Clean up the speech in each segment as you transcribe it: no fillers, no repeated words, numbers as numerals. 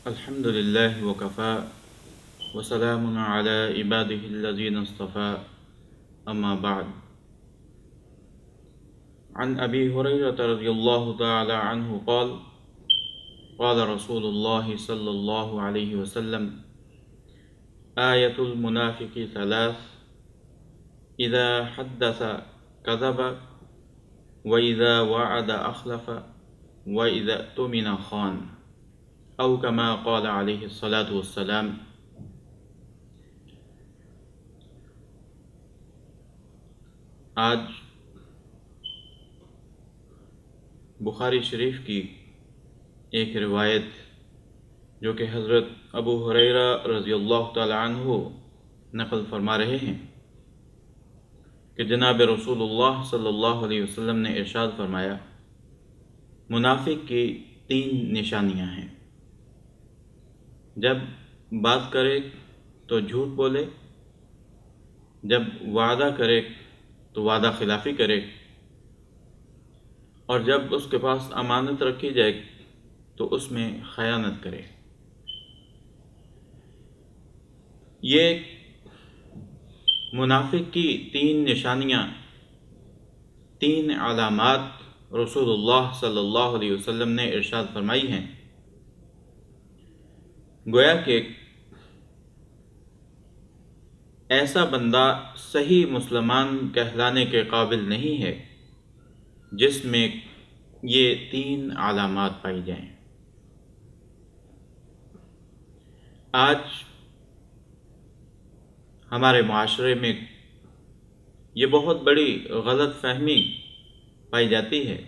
الحمد لله وكفى وسلام على عباده الذين اصطفى أما بعد. عن أبي هريرة رضي الله تعالى عنه قال قال رسول الله صلى الله عليه وسلم آية المنافق ثلاث: إذا حدث كذب وإذا وعد أخلف وإذا اؤتمن خان، او کما قال علیہ الصلاۃ والسلام. آج بخاری شریف کی ایک روایت جو کہ حضرت ابو ہریرہ رضی اللہ تعالی عنہ نقل فرما رہے ہیں کہ جناب رسول اللہ صلی اللہ علیہ وسلم نے ارشاد فرمایا، منافق کی 3 نشانیاں ہیں. جب بات کرے تو جھوٹ بولے، جب وعدہ کرے تو وعدہ خلافی کرے، اور جب اس کے پاس امانت رکھی جائے تو اس میں خیانت کرے. یہ منافق کی 3 نشانیاں، 3 علامات رسول اللہ صلی اللہ علیہ وسلم نے ارشاد فرمائی ہیں. گویا کہ ایسا بندہ صحیح مسلمان کہلانے کے قابل نہیں ہے جس میں یہ 3 علامات پائی جائیں. آج ہمارے معاشرے میں یہ بہت بڑی غلط فہمی پائی جاتی ہے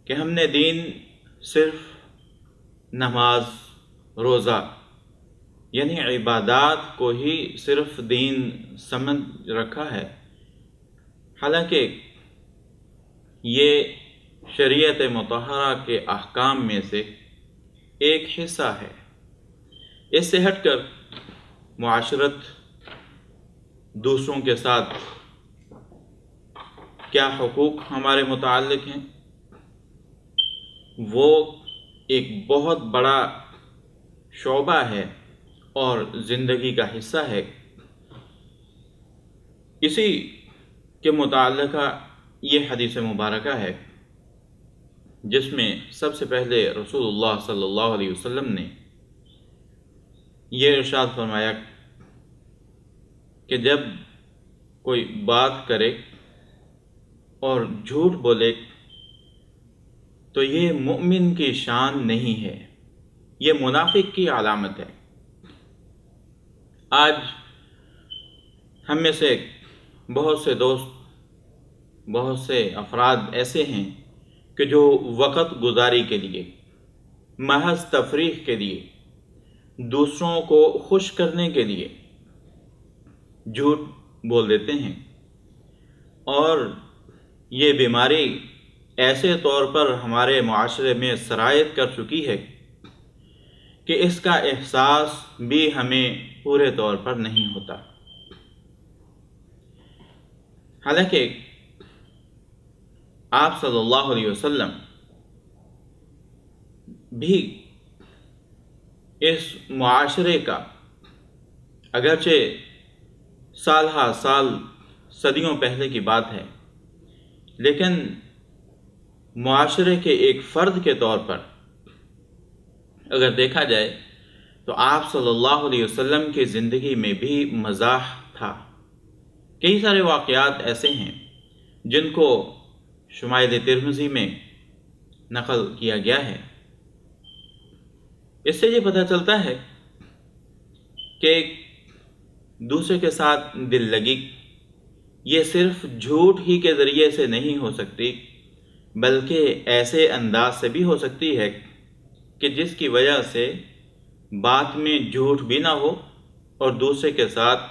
کہ ہم نے دین صرف نماز، روزہ یعنی عبادات کو ہی صرف دین سمجھ رکھا ہے، حالانکہ یہ شریعت مطہرہ کے احکام میں سے ایک حصہ ہے. اس سے ہٹ کر معاشرت، دوسروں کے ساتھ کیا حقوق ہمارے متعلق ہیں، وہ ایک بہت بڑا شعبہ ہے اور زندگی کا حصہ ہے. اسی کے متعلقہ یہ حدیث مبارکہ ہے جس میں سب سے پہلے رسول اللہ صلی اللہ علیہ وسلم نے یہ ارشاد فرمایا کہ جب کوئی بات کرے اور جھوٹ بولے تو یہ مومن کی شان نہیں ہے، یہ منافق کی علامت ہے. آج ہم میں سے بہت سے دوست، بہت سے افراد ایسے ہیں کہ جو وقت گزاری کے لیے، محض تفریح کے لیے، دوسروں کو خوش کرنے کے لیے جھوٹ بول دیتے ہیں، اور یہ بیماری ایسے طور پر ہمارے معاشرے میں سرایت کر چکی ہے کہ اس کا احساس بھی ہمیں پورے طور پر نہیں ہوتا. حالانکہ آپ صلی اللہ علیہ وسلم بھی اس معاشرے کا، اگرچہ سال ہا سال، صدیوں پہلے کی بات ہے، لیکن معاشرے کے ایک فرد کے طور پر اگر دیکھا جائے تو آپ صلی اللہ علیہ وسلم کی زندگی میں بھی مزاح تھا. کئی سارے واقعات ایسے ہیں جن کو شمائل ترمذی میں نقل کیا گیا ہے. اس سے یہ پتہ چلتا ہے کہ دوسرے کے ساتھ دل لگی یہ صرف جھوٹ ہی کے ذریعے سے نہیں ہو سکتی، بلکہ ایسے انداز سے بھی ہو سکتی ہے کہ جس کی وجہ سے بات میں جھوٹ بھی نہ ہو اور دوسرے کے ساتھ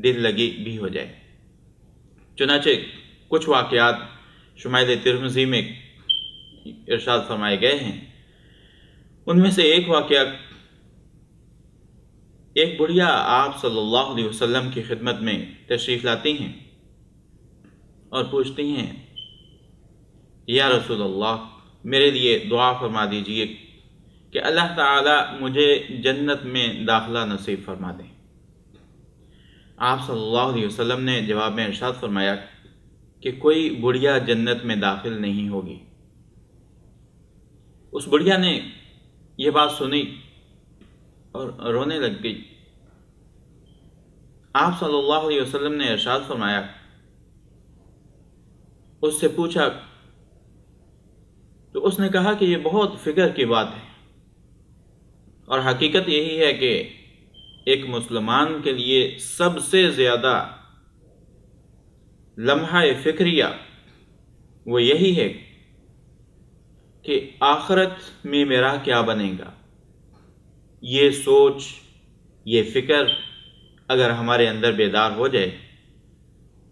دل لگی بھی ہو جائے. چنانچہ کچھ واقعات شمائل ترمذی میں ارشاد فرمائے گئے ہیں. ان میں سے ایک واقعہ، ایک بڑھیا آپ صلی اللہ علیہ وسلم کی خدمت میں تشریف لاتی ہیں اور پوچھتی ہیں، یا رسول اللہ، میرے لیے دعا فرما دیجئے کہ اللہ تعالیٰ مجھے جنت میں داخلہ نصیب فرما دیں۔ آپ صلی اللہ علیہ وسلم نے جواب میں ارشاد فرمایا کہ کوئی بڑھیا جنت میں داخل نہیں ہوگی۔ اس بڑھیا نے یہ بات سنی اور رونے لگ گئی۔ آپ صلی اللہ علیہ وسلم نے ارشاد فرمایا، اس سے پوچھا تو اس نے کہا کہ یہ بہت فکر کی بات ہے، اور حقیقت یہی ہے کہ ایک مسلمان کے لیے سب سے زیادہ لمحہ فکریہ وہ یہی ہے کہ آخرت میں میرا کیا بنے گا۔ یہ سوچ، یہ فکر اگر ہمارے اندر بیدار ہو جائے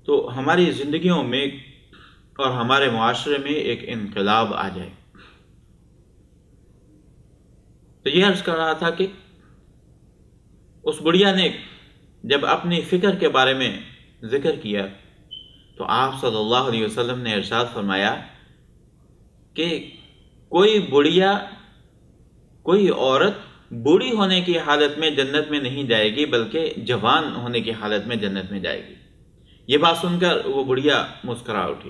تو ہماری زندگیوں میں اور ہمارے معاشرے میں ایک انقلاب آ جائے۔ تو یہ عرض کر رہا تھا کہ اس بڑھیا نے جب اپنی فکر کے بارے میں ذکر کیا تو آپ صلی اللہ علیہ وسلم نے ارشاد فرمایا کہ کوئی بڑھیا، کوئی عورت بوڑھی ہونے کی حالت میں جنت میں نہیں جائے گی، بلکہ جوان ہونے کی حالت میں جنت میں جائے گی۔ یہ بات سن کر وہ بڑھیا مسکرا اٹھی۔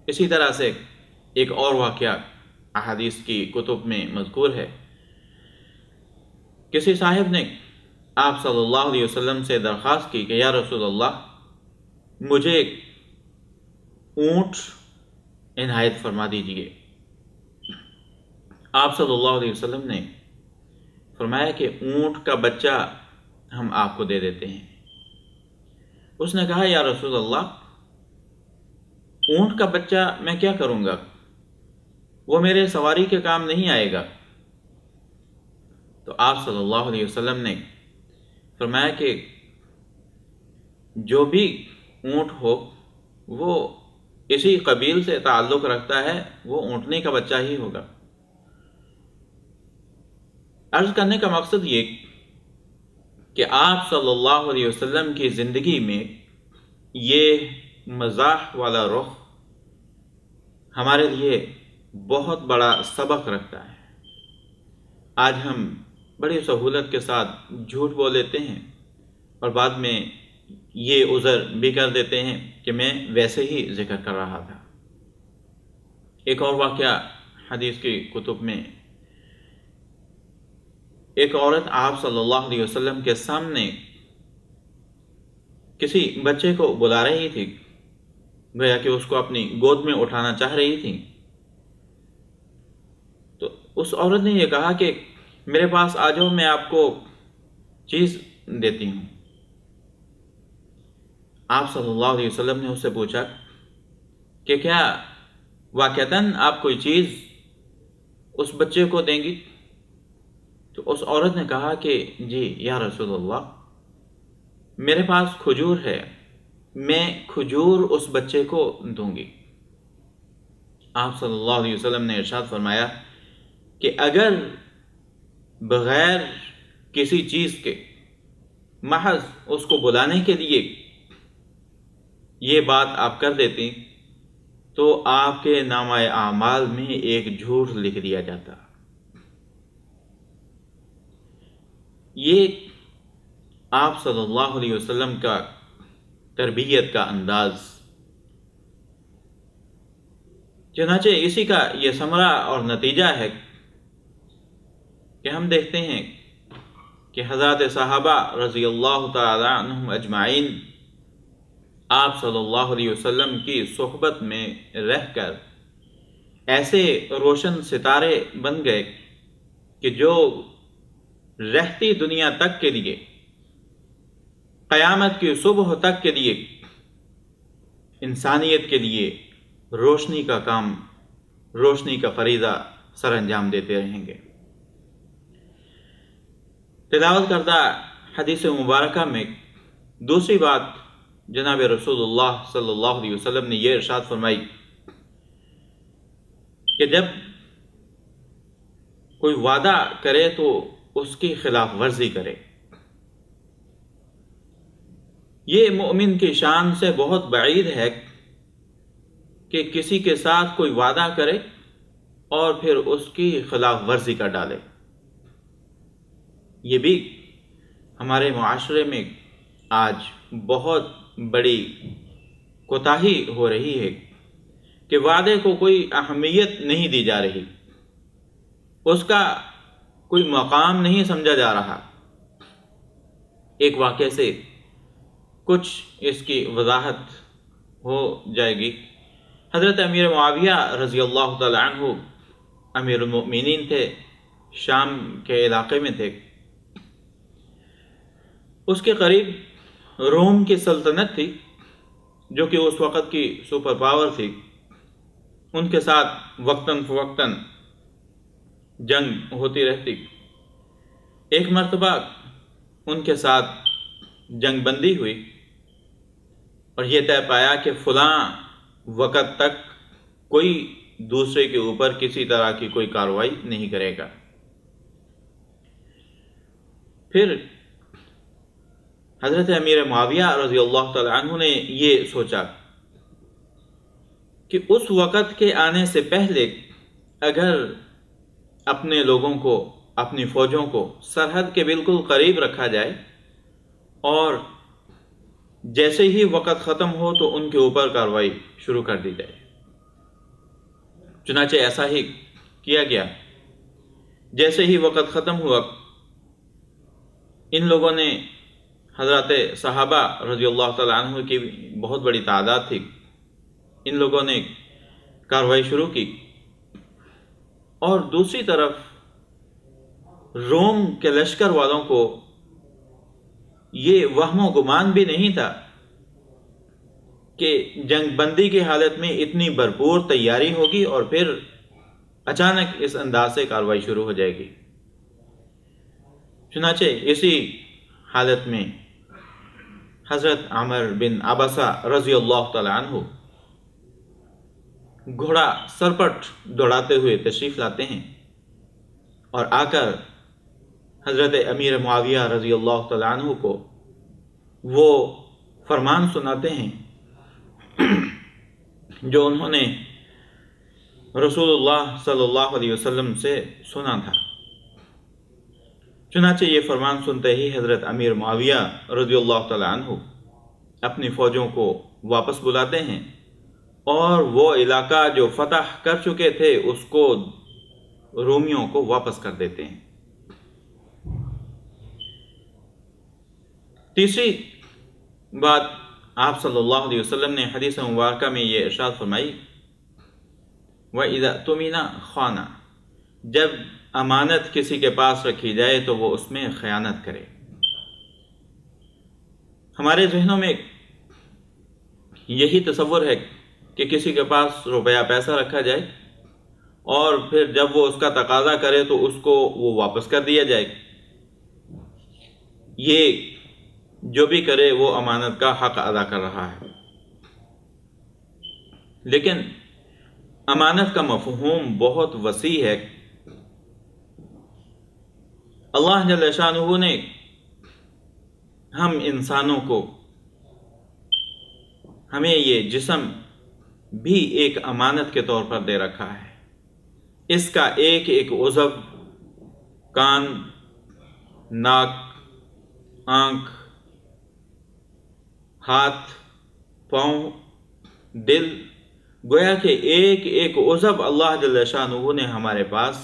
اسی طرح سے ایک اور واقعہ احادیث کی کتب میں مذکور ہے۔ کسی صاحب نے آپ صلی اللہ علیہ وسلم سے درخواست کی کہ یا رسول اللہ، مجھے اونٹ عنایت فرما دیجئے۔ آپ صلی اللہ علیہ وسلم نے فرمایا کہ اونٹ کا بچہ ہم آپ کو دے دیتے ہیں۔ اس نے کہا یا رسول اللہ، اونٹ کا بچہ میں کیا کروں گا؟ وہ میرے سواری کے کام نہیں آئے گا۔ تو آپ صلی اللہ علیہ وسلم نے فرمایا کہ جو بھی اونٹ ہو وہ اسی قبیل سے تعلق رکھتا ہے، وہ اونٹنی کا بچہ ہی ہوگا۔ عرض کرنے کا مقصد یہ کہ آپ صلی اللہ علیہ وسلم کی زندگی میں یہ مزاح والا رخ ہمارے لیے بہت بڑا سبق رکھتا ہے۔ آج ہم بڑی سہولت کے ساتھ جھوٹ بول لیتے ہیں اور بعد میں یہ عذر بھی کر دیتے ہیں کہ میں ویسے ہی ذکر کر رہا تھا۔ ایک اور واقعہ حدیث کی کتب میں، ایک عورت آپ صلی اللہ علیہ وسلم کے سامنے کسی بچے کو بلا رہی تھی، گویا کہ اس کو اپنی گود میں اٹھانا چاہ رہی تھی۔ تو اس عورت نے یہ کہا کہ میرے پاس آ جاؤ، میں آپ کو چیز دیتی ہوں۔ آپ صلی اللہ علیہ وسلم نے اس سے پوچھا کہ کیا واقعتاً آپ کوئی چیز اس بچے کو دیں گی؟ تو اس عورت نے کہا کہ جی یا رسول اللہ، میرے پاس کھجور ہے، میں کھجور اس بچے کو دوں گی۔ آپ صلی اللہ علیہ وسلم نے ارشاد فرمایا کہ اگر بغیر کسی چیز کے محض اس کو بلانے کے لیے یہ بات آپ کر دیتی تو آپ کے نامہ اعمال میں ایک جھوٹ لکھ دیا جاتا۔ یہ آپ صلی اللہ علیہ وسلم کا تربیت کا انداز، چنانچہ اسی کا یہ ثمرہ اور نتیجہ ہے کہ ہم دیکھتے ہیں کہ حضرات صحابہ رضی اللہ تعالی عنہم اجمعین آپ صلی اللہ علیہ وسلم کی صحبت میں رہ کر ایسے روشن ستارے بن گئے کہ جو رہتی دنیا تک کے لیے، قیامت کی صبح تک کے لیے انسانیت کے لیے روشنی کا کام، روشنی کا فریضہ سر انجام دیتے رہیں گے۔ تلاوت کردہ حدیث مبارکہ میں دوسری بات جناب رسول اللہ صلی اللہ علیہ وسلم نے یہ ارشاد فرمائی کہ جب کوئی وعدہ کرے تو اس کی خلاف ورزی کرے۔ یہ مومن کی شان سے بہت بعید ہے کہ کسی کے ساتھ کوئی وعدہ کرے اور پھر اس کی خلاف ورزی کر ڈالے۔ یہ بھی ہمارے معاشرے میں آج بہت بڑی کوتاہی ہو رہی ہے کہ وعدے کو کوئی اہمیت نہیں دی جا رہی، اس کا کوئی مقام نہیں سمجھا جا رہا۔ ایک واقعے سے کچھ اس کی وضاحت ہو جائے گی۔ حضرت امیر معاویہ رضی اللہ تعالی عنہ امیر المؤمنین تھے، شام کے علاقے میں تھے۔ اس کے قریب روم کی سلطنت تھی، جو کہ اس وقت کی سپر پاور تھی۔ ان کے ساتھ وقتاً فوقتاً جنگ ہوتی رہتی۔ ایک مرتبہ ان کے ساتھ جنگ بندی ہوئی اور یہ طے پایا کہ فلاں وقت تک کوئی دوسرے کے اوپر کسی طرح کی کوئی کارروائی نہیں کرے گا۔ پھر حضرت امیر معاویہ رضی اللہ تعالی عنہ نے یہ سوچا کہ اس وقت کے آنے سے پہلے اگر اپنے لوگوں کو، اپنی فوجوں کو سرحد کے بالکل قریب رکھا جائے اور جیسے ہی وقت ختم ہو تو ان کے اوپر کارروائی شروع کر دی جائے۔ چنانچہ ایسا ہی کیا گیا۔ جیسے ہی وقت ختم ہوا، ان لوگوں نے، حضرات صحابہ رضی اللہ تعالیٰ عنہ کی بہت بڑی تعداد تھی، ان لوگوں نے کارروائی شروع کی۔ اور دوسری طرف روم کے لشکر والوں کو یہ وہم و گمان بھی نہیں تھا کہ جنگ بندی کی حالت میں اتنی بھرپور تیاری ہوگی اور پھر اچانک اس انداز سے کارروائی شروع ہو جائے گی۔ چنانچہ اسی حالت میں حضرت عمر بن عبسہ رضی اللہ تعالی عنہ گھوڑا سرپٹ دوڑاتے ہوئے تشریف لاتے ہیں اور آ کر حضرت امیر معاویہ رضی اللہ تعالی عنہ کو وہ فرمان سناتے ہیں جو انہوں نے رسول اللہ صلی اللہ علیہ وسلم سے سنا تھا۔ چنانچہ یہ فرمان سنتے ہی حضرت امیر معاویہ رضی اللہ تعالی عنہ اپنی فوجوں کو واپس بلاتے ہیں اور وہ علاقہ جو فتح کر چکے تھے اس کو رومیوں کو واپس کر دیتے ہیں۔ تیسری بات، آپ صلی اللہ علیہ وسلم نے حدیث مبارکہ میں یہ ارشاد فرمائی، وَإِذَا اؤْتُمِنَ خَانَ، جب امانت کسی کے پاس رکھی جائے تو وہ اس میں خیانت کرے۔ ہمارے ذہنوں میں یہی تصور ہے کہ کسی کے پاس روپیہ پیسہ رکھا جائے اور پھر جب وہ اس کا تقاضا کرے تو اس کو وہ واپس کر دیا جائے۔ یہ جو بھی کرے وہ امانت کا حق ادا کر رہا ہے۔ لیکن امانت کا مفہوم بہت وسیع ہے۔ اللہ جل شانہ نے ہم انسانوں کو، ہمیں یہ جسم بھی ایک امانت کے طور پر دے رکھا ہے۔ اس کا ایک ایک عضو، کان، ناک، آنکھ، ہاتھ، پاؤں، دل، گویا کہ ایک ایک عضو اللہ جل شانہ نے ہمارے پاس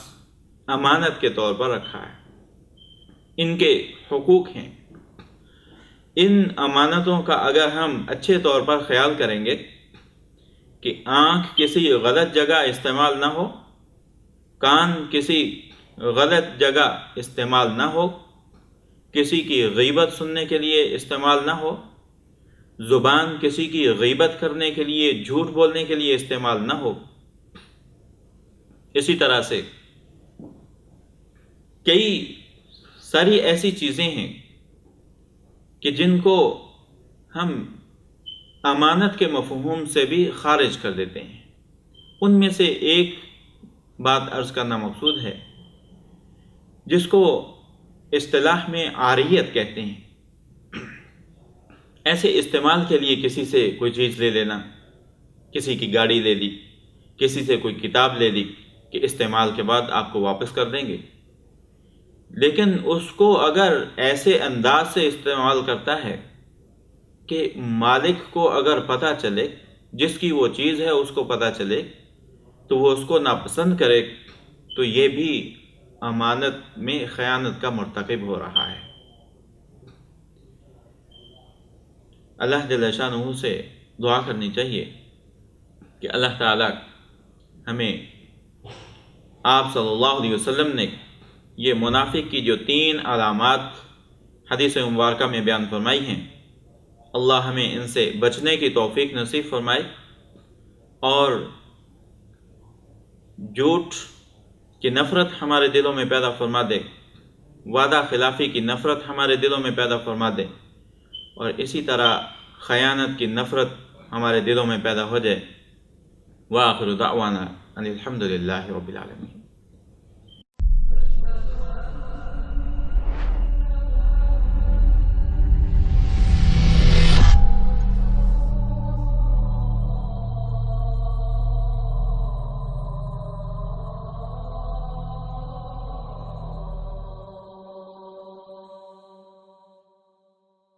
امانت کے طور پر رکھا ہے۔ ان کے حقوق ہیں۔ ان امانتوں کا اگر ہم اچھے طور پر خیال کریں گے کہ آنکھ کسی غلط جگہ استعمال نہ ہو، کان کسی غلط جگہ استعمال نہ ہو، کسی کی غیبت سننے کے لیے استعمال نہ ہو، زبان کسی کی غیبت کرنے کے لیے، جھوٹ بولنے کے لیے استعمال نہ ہو۔ اسی طرح سے کئی ساری ایسی چیزیں ہیں کہ جن کو ہم امانت کے مفہوم سے بھی خارج کر دیتے ہیں۔ ان میں سے ایک بات عرض کرنا مقصود ہے جس کو اصطلاح میں عاریت کہتے ہیں۔ ایسے استعمال کے لیے کسی سے کوئی چیز لے لینا، کسی کی گاڑی لے لی، کسی سے کوئی کتاب لے لی، کہ استعمال کے بعد آپ کو واپس کر دیں گے، لیکن اس کو اگر ایسے انداز سے استعمال کرتا ہے کہ مالک کو اگر پتہ چلے، جس کی وہ چیز ہے اس کو پتہ چلے تو وہ اس کو ناپسند کرے، تو یہ بھی امانت میں خیانت کا مرتکب ہو رہا ہے۔ اللہ جل شانہ سے دعا کرنی چاہیے کہ اللہ تعالیٰ ہمیں آپ صلی اللہ علیہ وسلم نے یہ منافق کی جو 3 علامات حدیث مبارکہ میں بیان فرمائی ہیں، اللہ ہمیں ان سے بچنے کی توفیق نصیب فرمائے، اور جھوٹ کی نفرت ہمارے دلوں میں پیدا فرما دے، وعدہ خلافی کی نفرت ہمارے دلوں میں پیدا فرما دے، اور اسی طرح خیانت کی نفرت ہمارے دلوں میں پیدا ہو جائے۔ وآخر دعوانا ان الحمد للہ رب العالمین۔